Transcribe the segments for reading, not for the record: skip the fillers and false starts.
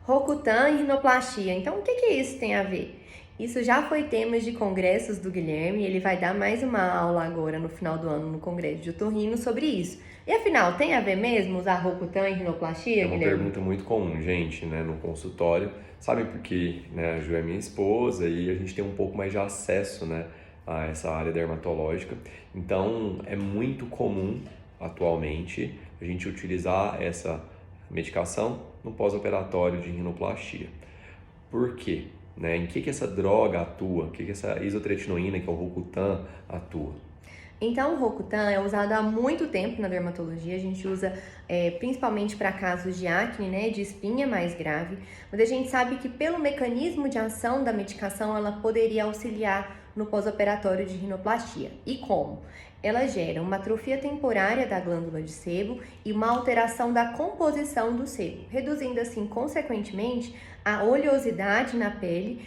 Rocutan e rinoplastia. Então, o que isso tem a ver? Isso já foi tema de congressos do Guilherme, ele vai dar mais uma aula agora no final do ano no Congresso de Otorrino sobre isso. E afinal, tem a ver mesmo usar Rocutan e rinoplastia, É uma Guilherme? pergunta muito comum, gente, né, no consultório. Sabe porque, né, a Ju é minha esposa e a gente tem um pouco mais de acesso, né, a essa área dermatológica. Então, é muito comum atualmente a gente utilizar essa medicação no pós-operatório de rinoplastia. Por quê? Né? Em que essa droga atua? O que essa isotretinoína, que é o Rocutan, atua? Então, o Rocutan é usado há muito tempo na dermatologia, a gente usa principalmente para casos de acne, né, de espinha mais grave, mas a gente sabe que pelo mecanismo de ação da medicação, ela poderia auxiliar no pós-operatório de rinoplastia. E como? Ela gera uma atrofia temporária da glândula de sebo e uma alteração da composição do sebo, reduzindo assim, consequentemente, a oleosidade na pele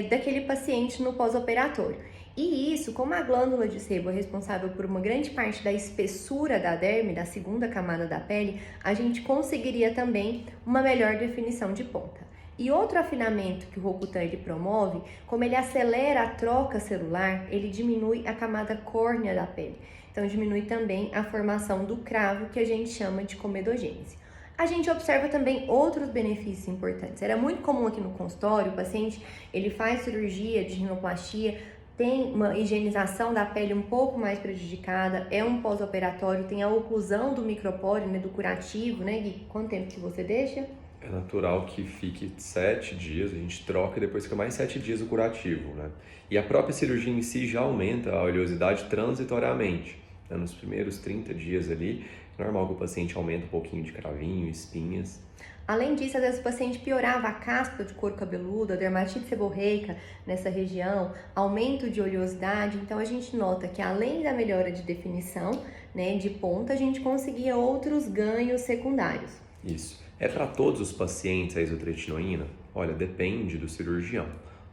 daquele paciente no pós-operatório. E isso, como a glândula de sebo é responsável por uma grande parte da espessura da derme, da segunda camada da pele, a gente conseguiria também uma melhor definição de ponta. E outro afinamento que o Rocutan ele promove, como ele acelera a troca celular, ele diminui a camada córnea da pele. Então diminui também a formação do cravo, que a gente chama de comedogênese. A gente observa também outros benefícios importantes. Era muito comum aqui no consultório, o paciente ele faz cirurgia de rinoplastia, tem uma higienização da pele um pouco mais prejudicada, é um pós-operatório, tem a oclusão do micropóreo, né, do curativo, né, Gui? Quanto tempo que você deixa? É natural que fique 7 dias, a gente troca e depois fica mais 7 dias o curativo, né? E a própria cirurgia em si já aumenta a oleosidade transitoriamente, né? Nos primeiros 30 dias ali, é normal que o paciente aumente um pouquinho de cravinho, espinhas. Além disso, às vezes o paciente piorava a caspa de couro cabeludo, a dermatite seborreica nessa região, aumento de oleosidade. Então a gente nota que além da melhora de definição, né, de ponta, a gente conseguia outros ganhos secundários. Isso. É para todos os pacientes a isotretinoína? Olha, depende do cirurgião.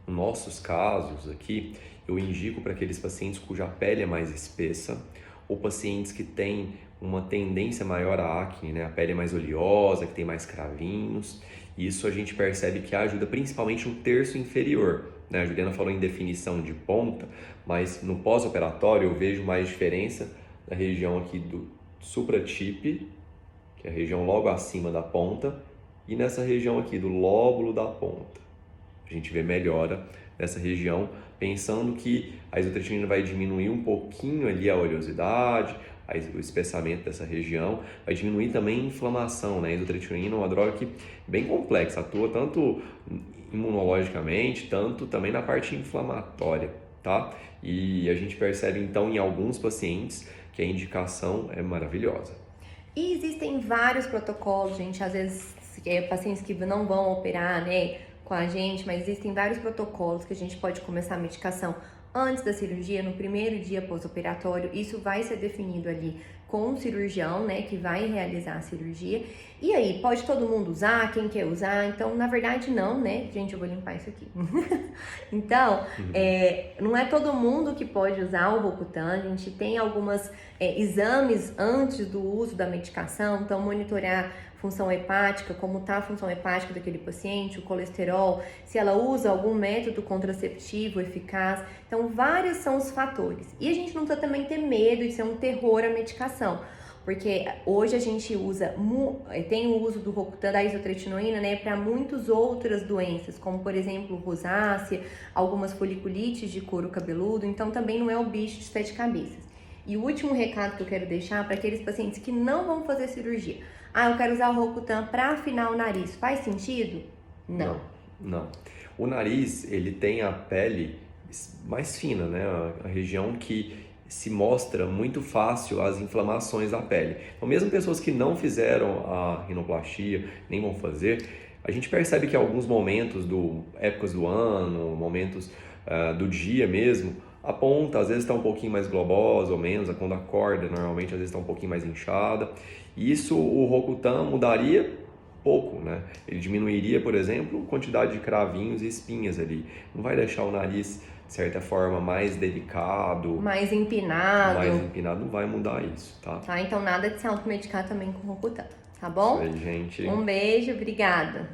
Nos nossos casos aqui, eu indico para aqueles pacientes cuja pele é mais espessa ou pacientes que têm uma tendência maior à acne, né? A pele é mais oleosa, que tem mais cravinhos. Isso a gente percebe que ajuda principalmente no terço inferior, né? A Juliana falou em definição de ponta, mas no pós-operatório eu vejo mais diferença na região aqui do supratipe, que é a região logo acima da ponta, e nessa região aqui do lóbulo da ponta. A gente vê melhora nessa região, pensando que a isotretinoína vai diminuir um pouquinho ali a oleosidade, o espessamento dessa região, vai diminuir também a inflamação, né? A isotretinoína é uma droga que bem complexa, atua tanto imunologicamente, tanto também na parte inflamatória, tá? E a gente percebe então em alguns pacientes que a indicação é maravilhosa. E existem vários protocolos, gente, às vezes pacientes que não vão operar, né, com a gente, mas existem vários protocolos que a gente pode começar a medicação antes da cirurgia, no primeiro dia pós-operatório. Isso vai ser definido ali com o cirurgião, né, que vai realizar a cirurgia. E aí, pode todo mundo usar, quem quer usar? Então, na verdade, não, né? Gente, eu vou limpar isso aqui. Então, não é todo mundo que pode usar o Rocutan. A gente tem alguns exames antes do uso da medicação, então monitorar função hepática, como está a função hepática daquele paciente, o colesterol, se ela usa algum método contraceptivo eficaz. Então, vários são os fatores. E a gente não precisa também ter medo de ser um terror a medicação, porque hoje a gente usa, tem o uso do Rocutan, da isotretinoína, né, para muitas outras doenças, como por exemplo rosácea, algumas foliculites de couro cabeludo, então também não é o bicho de 7 cabeças. E o último recado que eu quero deixar para aqueles pacientes que não vão fazer cirurgia. Eu quero usar o Rocutan para afinar o nariz. Faz sentido? Não. Não. O nariz, ele tem a pele mais fina, né? A região que se mostra muito fácil as inflamações da pele. Então, mesmo pessoas que não fizeram a rinoplastia, nem vão fazer, a gente percebe que em alguns momentos, épocas do ano, momentos do dia mesmo, a ponta às vezes está um pouquinho mais globosa ou menos, quando acorda normalmente às vezes está um pouquinho mais inchada. E isso o Rocutan mudaria pouco, né? Ele diminuiria, por exemplo, a quantidade de cravinhos e espinhas ali. Não vai deixar o nariz, de certa forma, mais delicado. Mais empinado. Mais empinado, não vai mudar isso, tá? Tá, então nada de se automedicar também com o Rocutan, tá bom? Isso aí, gente. Um beijo, obrigada.